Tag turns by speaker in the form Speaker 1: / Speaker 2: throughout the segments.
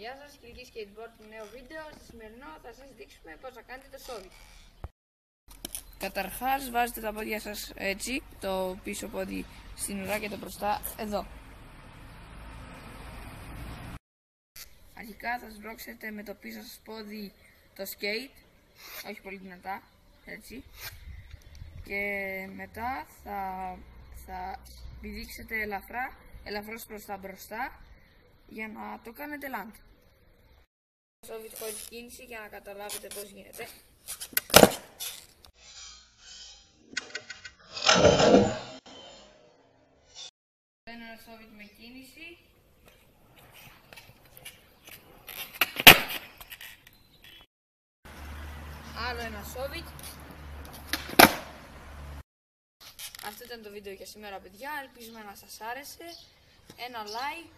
Speaker 1: Γεια σας, Κυλική Skateboard, νέο βίντεο. Στο σημερινό θα σας δείξουμε πώς να κάνετε το σόβι. Καταρχάς βάζετε τα πόδια σας έτσι, το πίσω πόδι στην ουρά και το μπροστά εδώ. Αρχικά θα σμπρώξετε με το πίσω σας πόδι το skate, όχι πολύ δυνατά, έτσι. Και μετά θα πηδήξετε ελαφρώς προς τα μπροστά για να το κάνετε land. Σόβιτ χωρίς κίνηση για να καταλάβετε πώς γίνεται. Ένα σόβιτ με κίνηση. Άλλο ένα σόβιτ. Αυτό ήταν το βίντεο για σήμερα, παιδιά. Ελπίζουμε να σας άρεσε. Ένα like,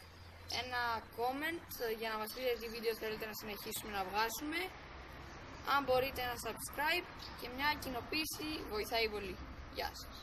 Speaker 1: ένα comment για να μας πείτε τι βίντεο θέλετε να συνεχίσουμε να βγάζουμε. Αν μπορείτε ένα subscribe και μια κοινοποίηση βοηθάει πολύ. Γεια σας.